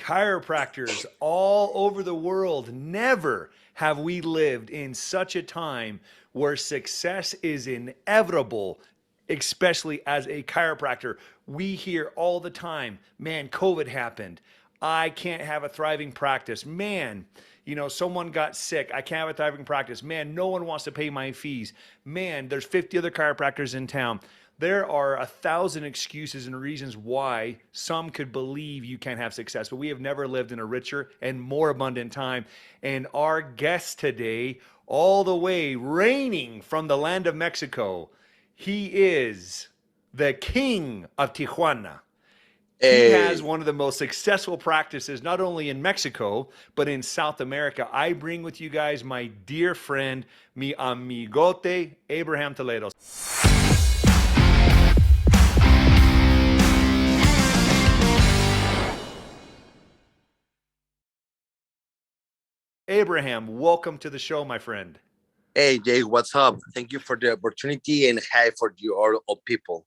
Chiropractors all over the world, never have we lived in such a time where success is inevitable, especially as a chiropractor. We hear all the time, man, COVID happened. I can't have a thriving practice. Man, someone got sick. I can't have a thriving practice. Man, no one wants to pay my fees. Man, there's 50 other chiropractors in town. There are 1,000 excuses and reasons why some could believe you can't have success, but we have never lived in a richer and more abundant time. And our guest today, all the way reigning from the land of Mexico, he is the king of Tijuana. He has Hey, one of the most successful practices, not only in Mexico, but in South America. I bring with you guys my dear friend, mi amigote, Abraham Talledos. Abraham, welcome to the show, my friend. hey, Jay, what's up? Thank you for the opportunity and hi for you all people.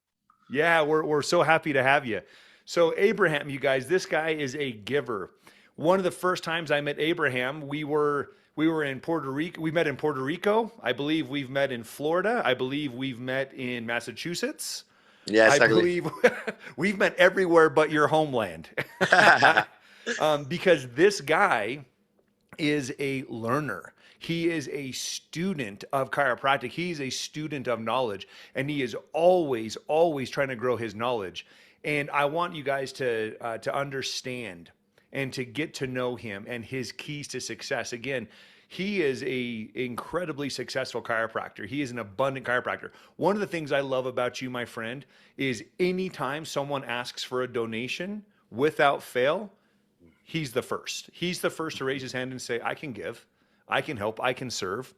Yeah, we're so happy to have you. So, Abraham, you guys, this guy is a giver. One of the first times I met Abraham, we were in Puerto Rico. We met in Puerto Rico. I believe we've met in Florida. I believe we've met in Massachusetts. Yeah, I exactly. believe we've met everywhere but your homeland. Because this guy is a learner. He is a student of chiropractic. He's a student of knowledge, and he is always trying to grow his knowledge. And I want you guys to understand and to get to know him and his keys to success. Again, he is a incredibly successful chiropractor. He is an abundant chiropractor. One of the things I love about you, my friend, is anytime someone asks for a donation, without fail, he's the first. He's the first to raise his hand and say, I can give, I can help, I can serve.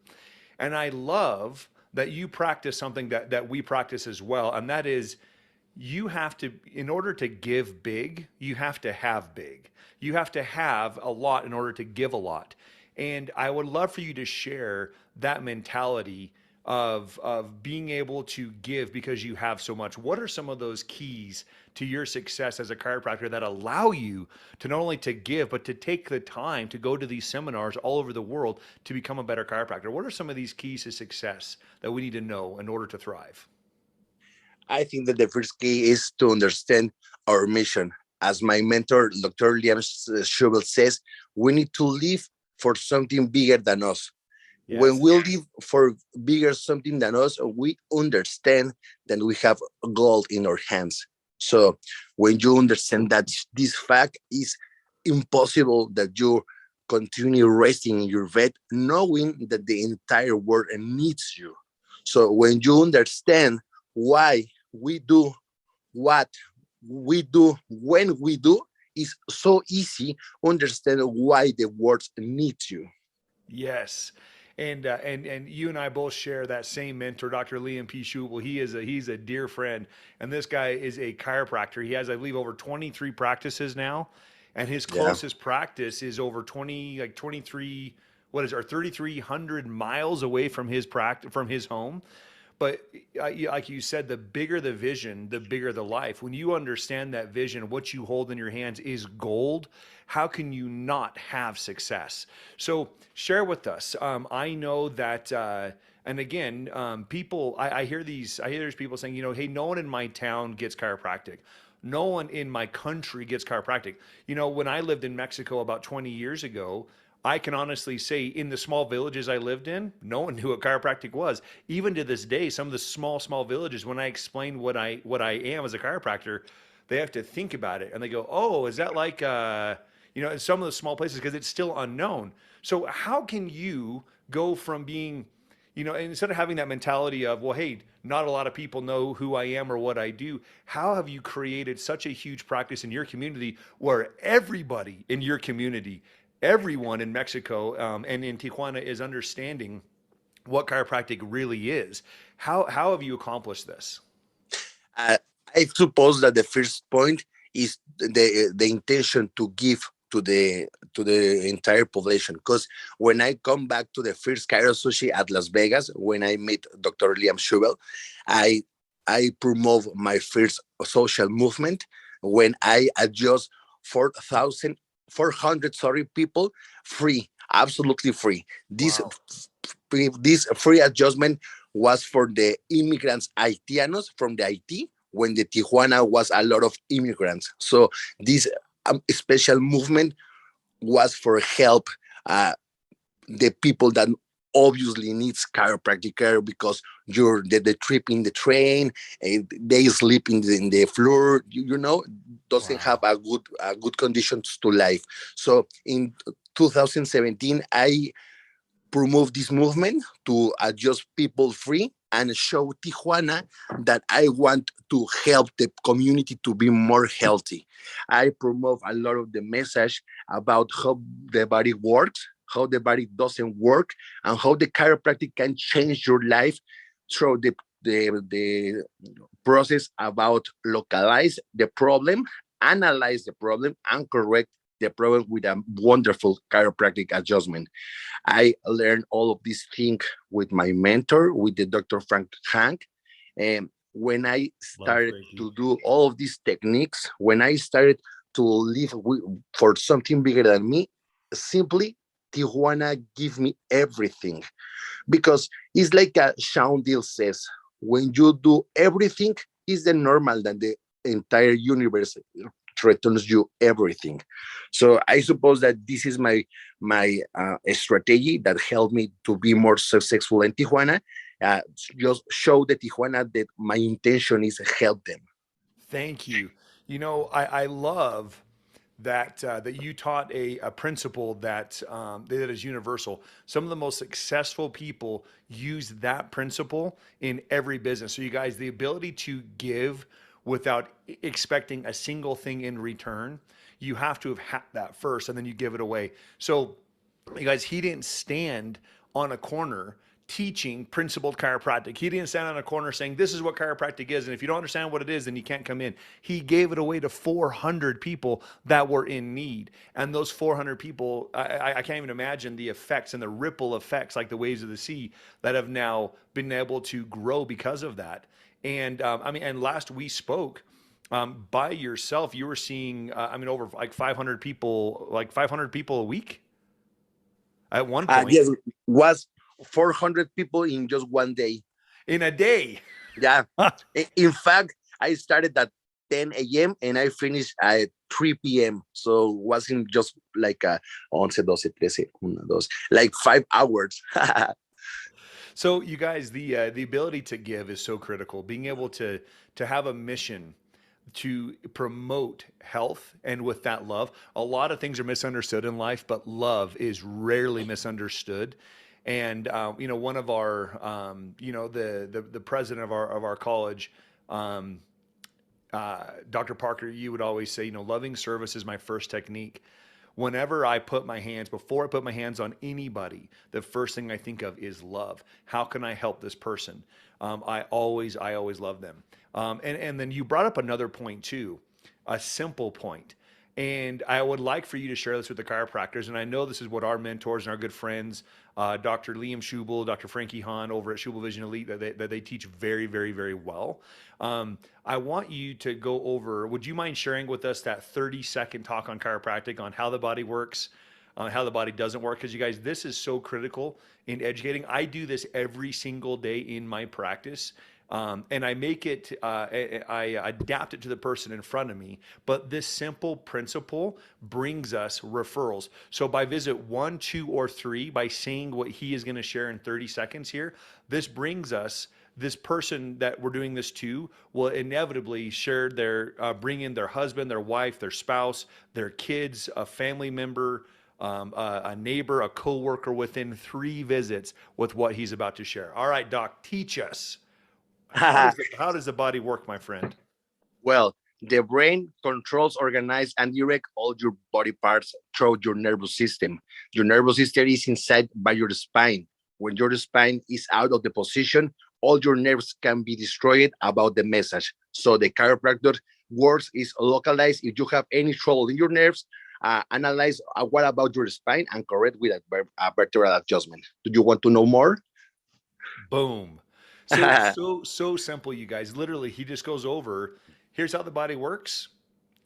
And I love that you practice something that we practice as well. And that is, you have to, in order to give big, you have to have big. You have to have a lot in order to give a lot. And I would love for you to share that mentality of being able to give because you have so much. What are some of those keys to your success as a chiropractor that allow you to not only to give but to take the time to go to these seminars all over the world to become a better chiropractor? What are some of these keys to success that we need to know in order to thrive? I think that the first key is to understand our mission. As my mentor, Dr. Liam Schubel says, we need to live for something bigger than us. When Yes. we live for bigger something than us, we understand that we have gold in our hands. So when you understand that this fact is impossible that you continue resting in your bed, knowing that the entire world needs you. So when you understand why we do what we do when we do, it's so easy understand why the world needs you. Yes. And you and I both share that same mentor, Dr. Liam P. Schubel. He's a dear friend, and this guy is a chiropractor. He has, I believe, over 23 practices now, and his Yeah. closest practice is over 23, what is it, or 3,300 miles away from his practice, from his home. But like you said, the bigger the vision, the bigger the life. When you understand that vision, what you hold in your hands is gold. How can you not have success? So share with us. I know that, and again, people. I hear these. I hear there's people saying, hey, no one in my town gets chiropractic. No one in my country gets chiropractic. When I lived in Mexico about 20 years ago, I can honestly say in the small villages I lived in, no one knew what chiropractic was. Even to this day, some of the small villages, when I explain what I am as a chiropractor, they have to think about it and they go, "Oh, is that like in some of the small places because it's still unknown." So how can you go from being instead of having that mentality of, well, hey, not a lot of people know who I am or what I do, how have you created such a huge practice in your community where everybody in your community, everyone in Mexico and in Tijuana is understanding what chiropractic really is? How have you accomplished this? Uh, I suppose that the first point is the intention to give to the entire population. Because when I come back to the first Cairo Sushi at Las Vegas, when I meet Dr. Liam Schubel, I I promote my first social movement when I adjust 4,000 400, sorry, people, free, absolutely free. Wow. This free adjustment was for the immigrants Haitianos from the Haiti when the Tijuana was a lot of immigrants. So this special movement was for help uh, the people that obviously needs chiropractic care because the trip in the train, they sleep in the floor, you know, doesn't have Wow. a good conditions to life. So in 2017, I promote this movement to adjust people free and show Tijuana that I want to help the community to be more healthy. I promote a lot of the message about how the body works, how the body doesn't work, and how the chiropractic can change your life through the process about localize the problem, analyze the problem, and correct the problem with a wonderful chiropractic adjustment. I learned all of these things with my mentor, with the Dr. Frank Hank. And when I Love started Frankie. to do all of these techniques, when I started to live for something bigger than me, simply Tijuana give me everything. Because it's like a Sean Deal says, when you do everything, is the normal that the entire universe returns you everything. So I suppose that this is my strategy that helped me to be more successful in Tijuana. Just show the Tijuana that my intention is help them. Thank you. You know, I love that that you taught a principle that is universal. Some of the most successful people use that principle in every business. So you guys, the ability to give without expecting a single thing in return, you have to have had that first, and then you give it away. So you guys, he didn't stand on a corner teaching principled chiropractic. He didn't stand on a corner saying, this is what chiropractic is. And if you don't understand what it is, then you can't come in. He gave it away to 400 people that were in need. And those 400 people, I can't even imagine the effects and the ripple effects, like the waves of the sea, that have now been able to grow because of that. And I mean, and last we spoke, by yourself, you were seeing, I mean, over like 500 people a week at one point Yes, was 400 people in just one day. in a day. Yeah. In fact, I started at 10 a.m. and I finished at 3 p.m. So it wasn't just like 11, 12, 13, 1, 2, like 5 hours. So you guys, the ability to give is so critical. Being able to have a mission to promote health, and with that love, a lot of things are misunderstood in life, but love is rarely misunderstood. And you know, one of our you know, the president of our college, um, Dr. Parker, you would always say, you know, loving service is my first technique. Whenever I put my hands, before I put my hands on anybody, the first thing I think of is love. How can I help this person? I always love them. And then you brought up another point too, a simple point. And I would like for you to share this with the chiropractors. And I know this is what our mentors and our good friends, Dr. Liam Schubel, Dr. Frankie Hahn over at Schubel Vision Elite, that they teach very, very, very well. I want you to go over, would you mind sharing with us that 30-second talk on chiropractic, on how the body works, how the body doesn't work? Because you guys, this is so critical in educating. I do this every single day in my practice. And I make it, I adapt it to the person in front of me. But this simple principle brings us referrals. So by visit 1, 2, or 3, by saying what he is going to share in 30 seconds here, this brings us, this person that we're doing this to will inevitably share their, bring in their husband, their wife, their spouse, their kids, a family member, a neighbor, a coworker within 3 visits with what he's about to share. All right, Doc, teach us. How does the body work, my friend? Well, the brain controls, organize, and direct all your body parts through your nervous system. Your nervous system is inside by your spine. When your spine is out of the position, all your nerves can be destroyed about the message. So the chiropractor works is localized. If you have any trouble in your nerves, analyze what about your spine and correct with a vertebral adjustment. Do you want to know more? Boom. So simple, you guys. Literally, he just goes over, here's how the body works.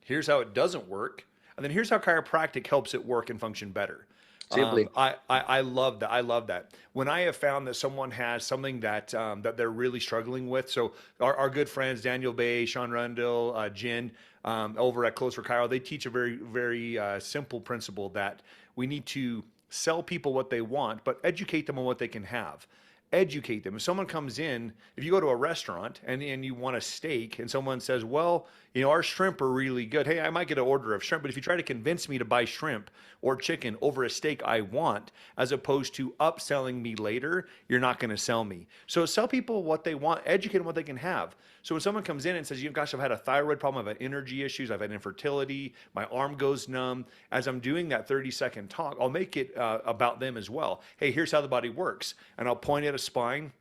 Here's how it doesn't work. And then here's how chiropractic helps it work and function better. Simply. I love that. I love that. When I have found that someone has something that they're really struggling with, so our good friends Daniel Bay, Sean Rundle, Jen over at Close for Chiro, they teach a very simple principle that we need to sell people what they want, but educate them on what they can have. Educate them. If someone comes in, if you go to a restaurant and you want a steak and someone says, well, our shrimp are really good. Hey, I might get an order of shrimp, but if you try to convince me to buy shrimp or chicken over a steak I want, as opposed to upselling me later, you're not going to sell me. So sell people what they want, educate them what they can have. So when someone comes in and says, gosh, I've had a thyroid problem, I've had energy issues, I've had infertility, my arm goes numb. As I'm doing that 30-second talk, I'll make it about them as well. Hey, here's how the body works. And I'll point at a spine,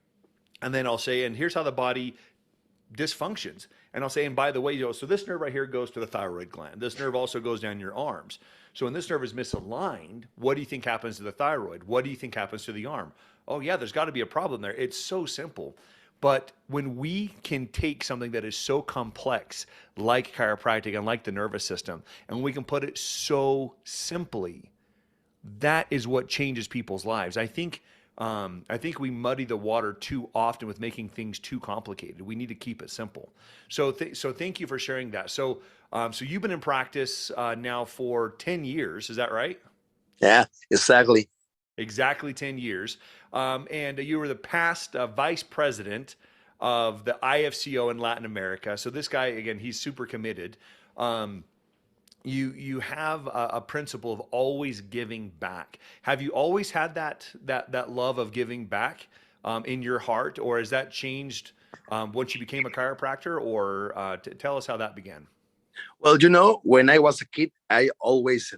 and then I'll say, and here's how the body dysfunctions. And I'll say, and by the way, so this nerve right here goes to the thyroid gland. This nerve also goes down your arms. So when this nerve is misaligned, what do you think happens to the thyroid? What do you think happens to the arm? Oh yeah, there's got to be a problem there. It's so simple. But when we can take something that is so complex, like chiropractic and like the nervous system, and we can put it so simply, that is what changes people's lives. I think we muddy the water too often with making things too complicated. We need to keep it simple. So thank you for sharing that. So you've been in practice now for 10 years. Is that right? Yeah, exactly. Exactly 10 years. And you were the past vice president of the IFCO in Latin America. So this guy, again, he's super committed. Um, you have a principle of always giving back. Have you always had that love of giving back in your heart, or has that changed once you became a chiropractor? Or tell us how that began. Well, when I was a kid, I always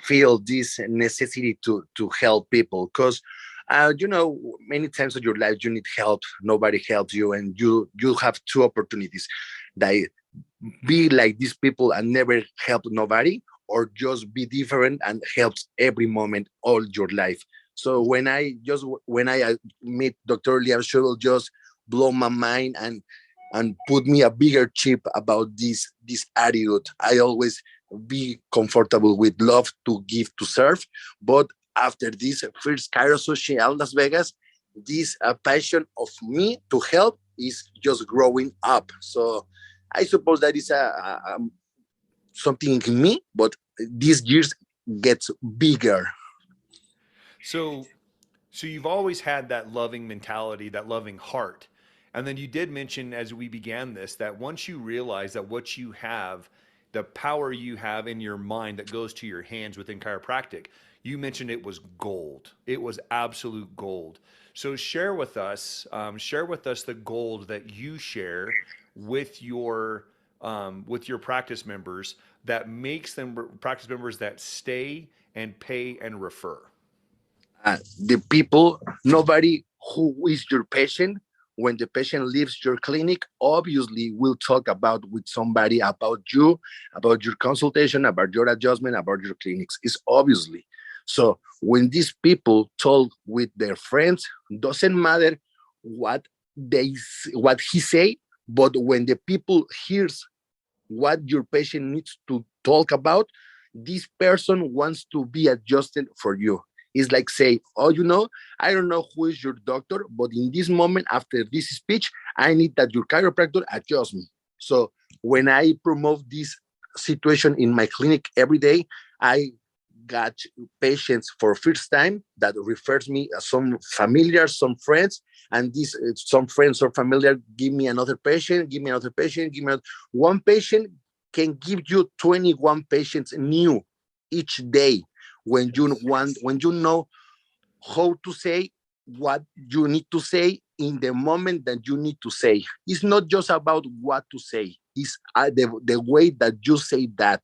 feel this necessity to help people because, many times in your life you need help, nobody helps you, and you have two opportunities: that be like these people and never help nobody, or just be different and helps every moment all your life. So when I meet Dr. Liam Shuttle, just blow my mind and put me a bigger chip about this attitude. I always be comfortable with love to give to serve, but after this first Cairo Social Las Vegas, this passion of me to help is just growing up. So I suppose that is something in me, but these years gets bigger. So So you've always had that loving mentality, that loving heart. And then you did mention as we began this that once you realize that what you have, the power you have in your mind that goes to your hands within chiropractic, you mentioned it was gold. It was absolute gold. So share with us the gold that you share with your practice members that makes them practice members that stay and pay and refer. The people, nobody who is your patient, when the patient leaves your clinic, obviously will talk about with somebody about you, about your consultation, about your adjustment, about your clinics. It's obviously. So when these people talk with their friends, doesn't matter what what he say, but when the people hears what your patient needs to talk about, this person wants to be adjusted for you. It's like say, oh, I don't know who is your doctor, but in this moment, after this speech, I need that your chiropractor adjust me. So when I promote this situation in my clinic every day, I got patients for first time that refers me some familiar, some friends, and these some friends or familiar give me another patient, give me another patient, give me another. One patient can give you 21 patients new each day when you know how to say what you need to say in the moment that you need to say. It's not just about what to say, it's the way that you say that.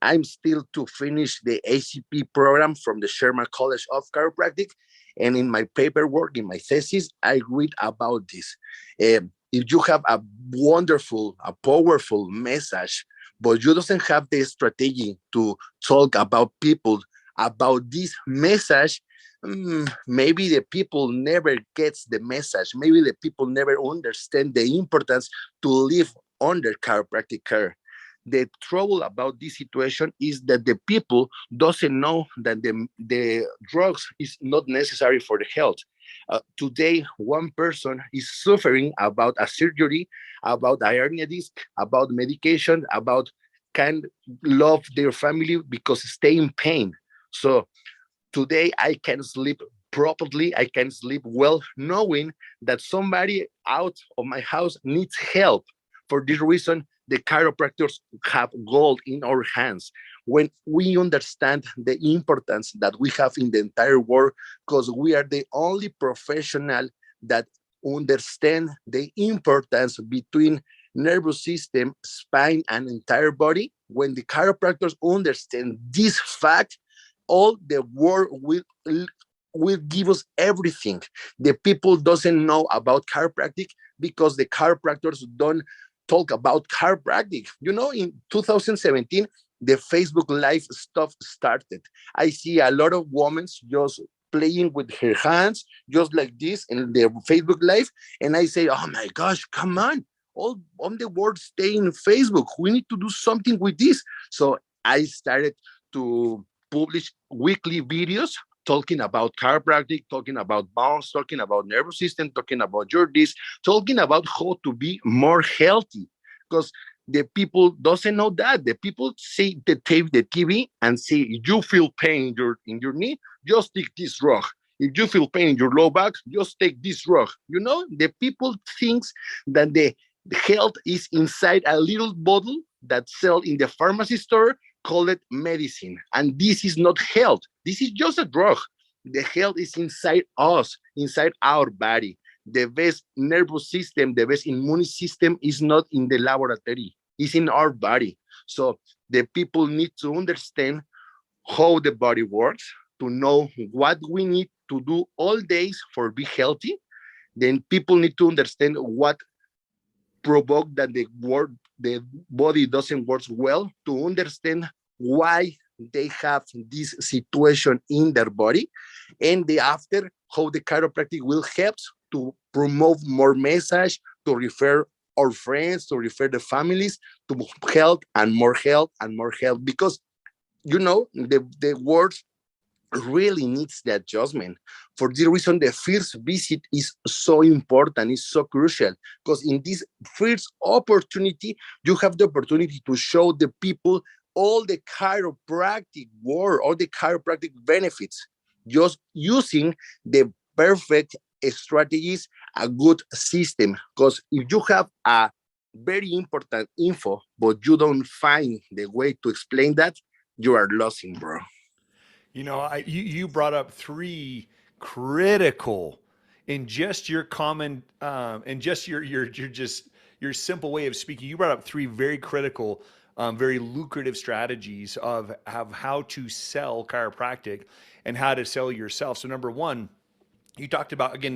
I'm still to finish the ACP program from the Sherman College of Chiropractic. And in my paperwork, in my thesis, I read about this. If you have a wonderful, a powerful message, but you doesn't have the strategy to talk about people about this message, maybe the people never gets the message. Maybe the people never understand the importance to live under chiropractic care. the trouble about this situation is that the people doesn't know that the drugs is not necessary for the health. Today, one person is suffering about a surgery, about a hernia disc, about medication, about can love their family because stay in pain. So today I can sleep properly, I can sleep well, knowing that somebody out of my house needs help. For this reason, the chiropractors have gold in our hands. When we understand the importance that we have in the entire world, because we are the only professional that understand the importance between nervous system, spine, and entire body. When the chiropractors understand this fact, all the world will give us everything. The people doesn't know about chiropractic because the chiropractors don't talk about chiropractic. You know, in 2017, the Facebook Live stuff started. I see a lot of women just playing with her hands, just like this in their Facebook Live. And I say, oh my gosh, come on. All on the world stay in Facebook. We need to do something with this. So I started to publish weekly videos talking about chiropractic, talking about bones, talking about nervous system, talking about your this, talking about how to be more healthy. Because the people doesn't know that. The people see the TV and say, if you feel pain in your knee, just take this drug. If you feel pain in your low back, just take this drug. You know, the people thinks that the health is inside a little bottle that sell in the pharmacy store, call it medicine. And this is not health. This is just a drug. The health is inside us, inside our body. The best nervous system, the best immune system is not in the laboratory, it's in our body. So the people need to understand how the body works, to know what we need to do all days for be healthy. Then people need to understand what provoke that the body doesn't work well, to understand why they have this situation in their body, and the after how the chiropractic will help to promote more message, to refer our friends, to refer the families to health and more health and more health, because you know the words really needs the adjustment. For this reason, the first visit is so important, is so crucial, because in this first opportunity, you have the opportunity to show the people all the chiropractic work, all the chiropractic benefits, just using the perfect strategies, a good system. Because if you have a very important info, but you don't find the way to explain that, you are losing, bro. You know, you brought up three critical in just your common and just your just your simple way of speaking. You brought up three very critical, very lucrative strategies of how to sell chiropractic and how to sell yourself. So number one, you talked about again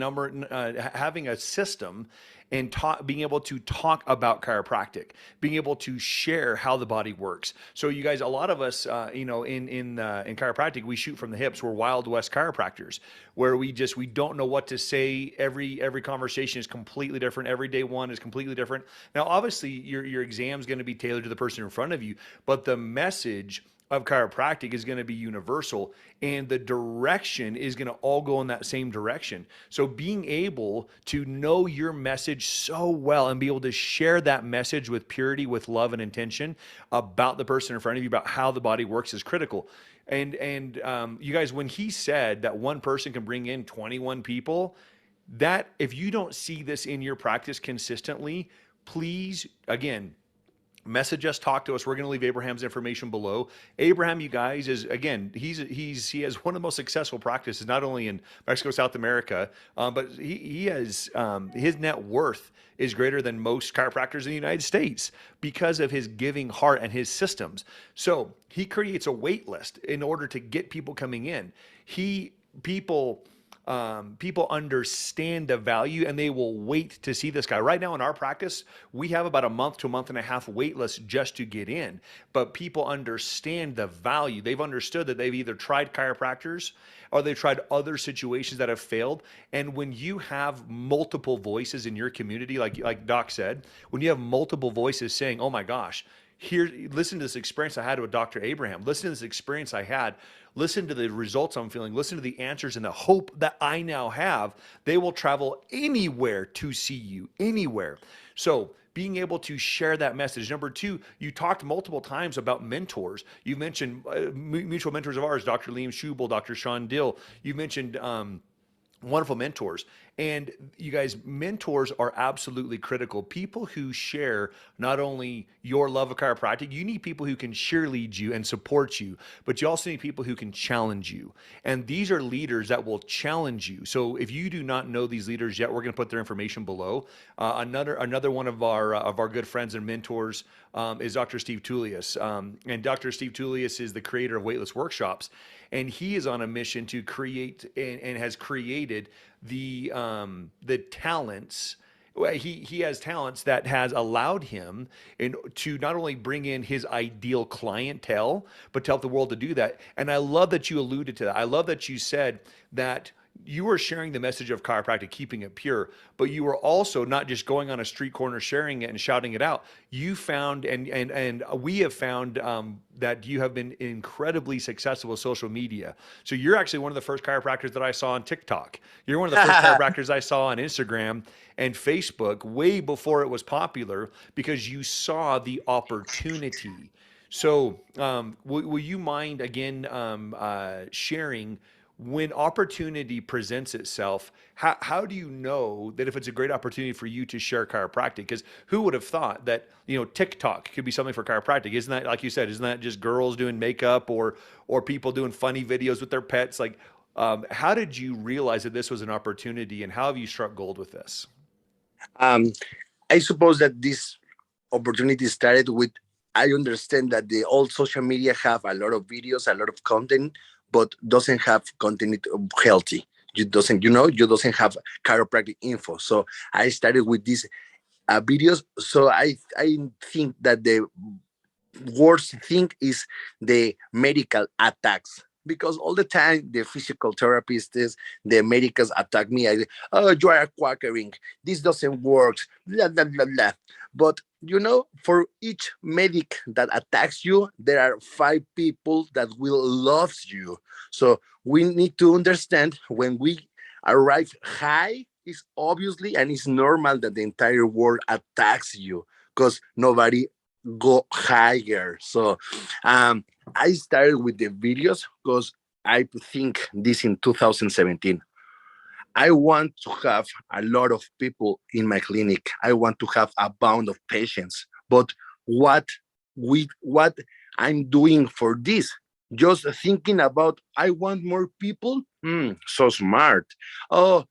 having a system and being able to talk about chiropractic, being able to share how the body works. So you guys, a lot of us, in chiropractic, we shoot from the hips. We're Wild West chiropractors, where we don't know what to say. Every conversation is completely different. Every day one is completely different. Now, obviously, your exam is going to be tailored to the person in front of you, but the message of chiropractic is going to be universal, and the direction is going to all go in that same direction. So being able to know your message so well and be able to share that message with purity, with love and intention about the person in front of you, about how the body works, is critical. And you guys, when he said that one person can bring in 21 people, that if you don't see this in your practice consistently, please, again, message us, talk to us. We're going to leave Abraham's information below. Abraham, you guys, is again, he has one of the most successful practices, not only in Mexico, South America, but he has his net worth is greater than most chiropractors in the United States because of his giving heart and his systems. So he creates a wait list in order to get people coming in. People understand the value and they will wait to see this guy. Right now in our practice, we have about a month to a month and a half wait list just to get in. But people understand the value. They've understood that they've either tried chiropractors or they've tried other situations that have failed. And when you have multiple voices in your community, like Doc said, when you have multiple voices saying, oh my gosh, Here, listen to this experience I had with Dr. Abraham. Listen to this experience I had. Listen to the results I'm feeling. Listen to the answers and the hope that I now have. They will travel anywhere to see you, anywhere. So, being able to share that message. Number two, you talked multiple times about mentors. You mentioned mutual mentors of ours, Dr. Liam Schubel, Dr. Sean Dill. You mentioned wonderful mentors. And you guys, mentors are absolutely critical. People who share not only your love of chiropractic, you need people who can cheerlead you and support you, but you also need people who can challenge you. And these are leaders that will challenge you. So if you do not know these leaders yet, we're going to put their information below. Another one of our good friends and mentors is Dr. Steve Tullius. And Dr. Steve Tullius is the creator of Weightless Workshops. And he is on a mission to create and has created the talents. He has talents that has allowed him to not only bring in his ideal clientele, but to help the world to do that. And I love that you alluded to that. I love that you said that you were sharing the message of chiropractic, keeping it pure, but you were also not just going on a street corner sharing it and shouting it out. You found, and we have found that you have been incredibly successful with social media. So you're actually one of the first chiropractors that I saw on TikTok. You're one of the first chiropractors I saw on Instagram and Facebook way before it was popular, because you saw the opportunity. So will you mind again sharing, when opportunity presents itself, how do you know that if it's a great opportunity for you to share chiropractic? Because who would have thought that, TikTok could be something for chiropractic? Isn't that, like you said, isn't that just girls doing makeup or people doing funny videos with their pets? Like, how did you realize that this was an opportunity, and how have you struck gold with this? Um, I suppose that this opportunity started with, I understand that the old social media have a lot of videos, a lot of content, but doesn't have content healthy. You doesn't have chiropractic info. So I started with these videos. So I think that the worst thing is the medical attacks, because all the time the physical therapists, the medicals attack me. Oh, you are quackering, this doesn't work, blah blah blah blah. But for each medic that attacks you, there are 5 people that will love you. So we need to understand, when we arrive high, it's obviously and it's normal that the entire world attacks you, because nobody go higher. So I started with the videos because I think this in 2017. I want to have a lot of people in my clinic. I want to have a bound of patients. But what I'm doing for this? Just thinking about, I want more people. So smart. Oh,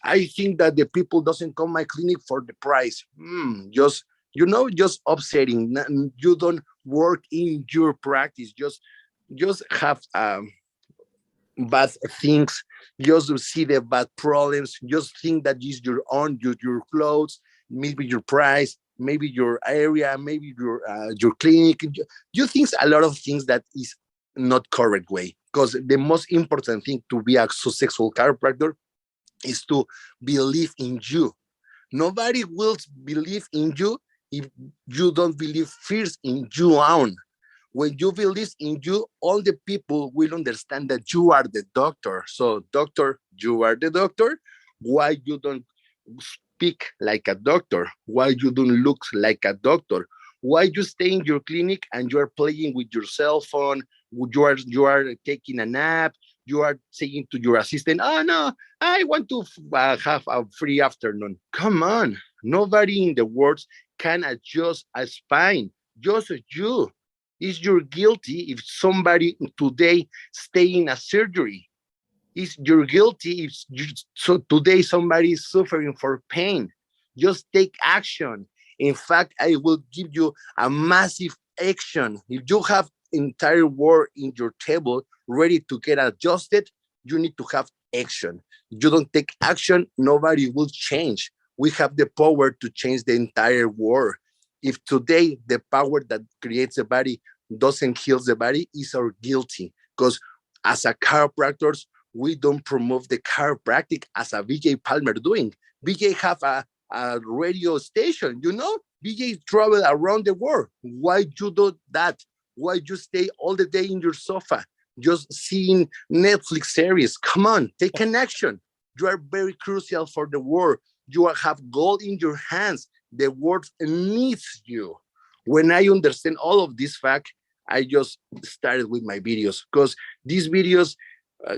I think that the people doesn't come my clinic for the price. Just upsetting. You don't work in your practice. Just have bad things. Just see the bad problems. Just think that is your clothes, maybe your price, maybe your area, maybe your clinic. You think a lot of things that is not correct way. Because the most important thing to be a successful chiropractor is to believe in you. Nobody will believe in you if you don't believe first in you own. When you believe in you, all the people will understand that you are the doctor. So, doctor, you are the doctor. Why you don't speak like a doctor? Why you don't look like a doctor? Why you stay in your clinic and you are playing with your cell phone? You are taking a nap. You are saying to your assistant, "Oh no, I want to have a free afternoon." Come on, nobody in the world can adjust a spine. Just you. Is you're guilty if somebody today stay in a surgery? Is you're guilty if so today somebody is suffering for pain? Just take action. In fact, I will give you a massive action. If you have entire world in your table ready to get adjusted, you need to have action. You don't take action, nobody will change. We have the power to change the entire world. If today the power that creates the body doesn't heal the body, is our guilty. Because as a chiropractors, we don't promote the chiropractic as a BJ Palmer doing. BJ have a radio station. You know, BJs travel around the world. Why you do that? Why you stay all the day in your sofa, just seeing Netflix series? Come on, take an action. You are very crucial for the world. You have gold in your hands. The world needs you. When I understand all of this fact, I just started with my videos because these videos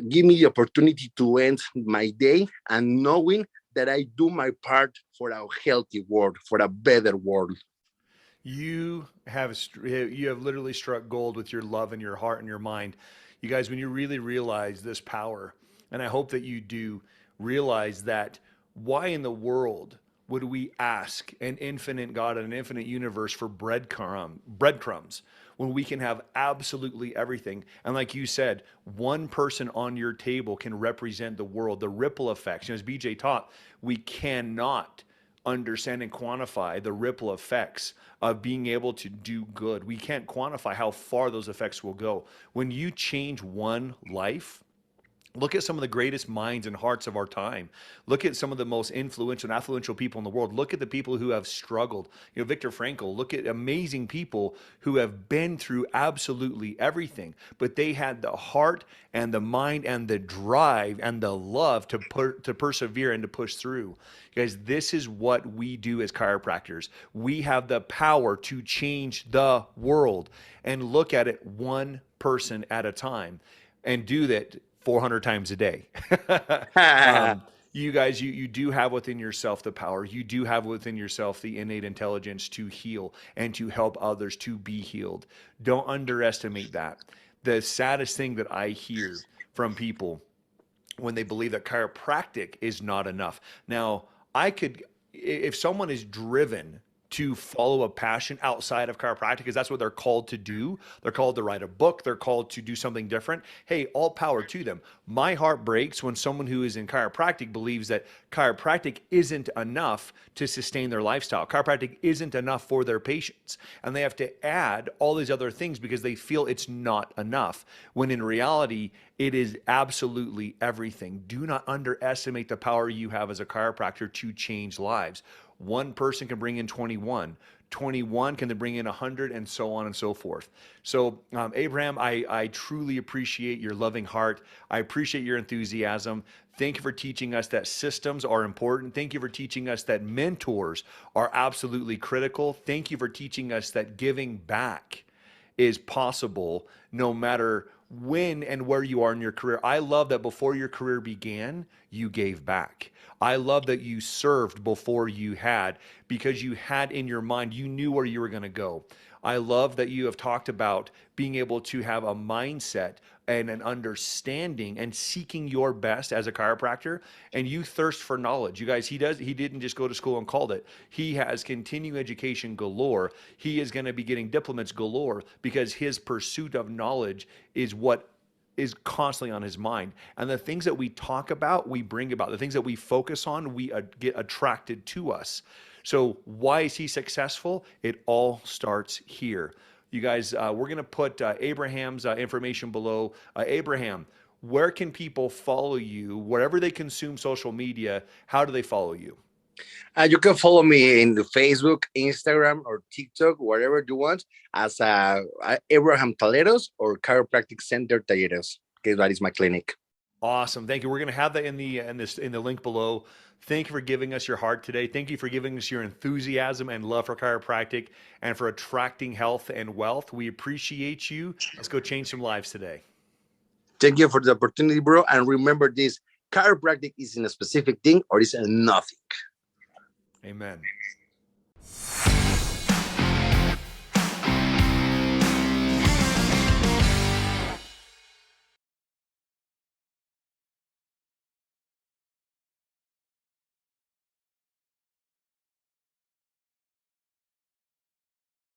give me the opportunity to end my day and knowing that I do my part for a healthy world, for a better world. You have literally struck gold with your love and your heart and your mind. You guys, when you really realize this power, and I hope that you do realize that, why in the world would we ask an infinite God and an infinite universe for breadcrumbs when we can have absolutely everything? And like you said, one person on your table can represent the world, the ripple effects. You know, as BJ taught, we cannot understand and quantify the ripple effects of being able to do good. We can't quantify how far those effects will go. When you change one life, look at some of the greatest minds and hearts of our time. Look at some of the most influential and affluential people in the world. Look at the people who have struggled. You know, Viktor Frankl. Look at amazing people who have been through absolutely everything, but they had the heart and the mind and the drive and the love to persevere and to push through. Guys, this is what we do as chiropractors. We have the power to change the world, and look at it one person at a time, and do that 400 times a day. You guys, you do have within yourself the power. You do have within yourself the innate intelligence to heal and to help others to be healed. Don't underestimate that. The saddest thing that I hear from people when they believe that chiropractic is not enough. Now, if someone is driven to follow a passion outside of chiropractic, because that's what they're called to do. They're called to write a book. They're called to do something different. Hey, all power to them. My heart breaks when someone who is in chiropractic believes that chiropractic isn't enough to sustain their lifestyle. Chiropractic isn't enough for their patients. And they have to add all these other things because they feel it's not enough. When in reality, it is absolutely everything. Do not underestimate the power you have as a chiropractor to change lives. One person can bring in 21. 21 can then bring in 100, and so on and so forth. So, Abraham, I truly appreciate your loving heart. I appreciate your enthusiasm. Thank you for teaching us that systems are important. Thank you for teaching us that mentors are absolutely critical. Thank you for teaching us that giving back is possible no matter when and where you are in your career. I love that before your career began, you gave back. I love that you served before you had, because you had in your mind, you knew where you were going to go. I love that you have talked about being able to have a mindset and an understanding and seeking your best as a chiropractor, and you thirst for knowledge. You guys, he didn't just go to school and called it. He has continuing education galore. He is going to be getting diplomas galore because his pursuit of knowledge is what is constantly on his mind. And the things that we talk about, we bring about. The things that we focus on, we get attracted to us. So why is he successful? It all starts here. You guys, we're going to put Abraham's information below. Abraham, where can people follow you? Wherever they consume social media, how do they follow you? You can follow me in the Facebook, Instagram, or TikTok, whatever you want, as Abraham Talledos or Chiropractic Center Talledos. Okay, that is my clinic. Awesome. Thank you. We're going to have that in the link below. Thank you for giving us your heart today. Thank you for giving us your enthusiasm and love for chiropractic and for attracting health and wealth. We appreciate you. Let's go change some lives today. Thank you for the opportunity, bro. And remember this, chiropractic isn't a specific thing or is nothing. Amen.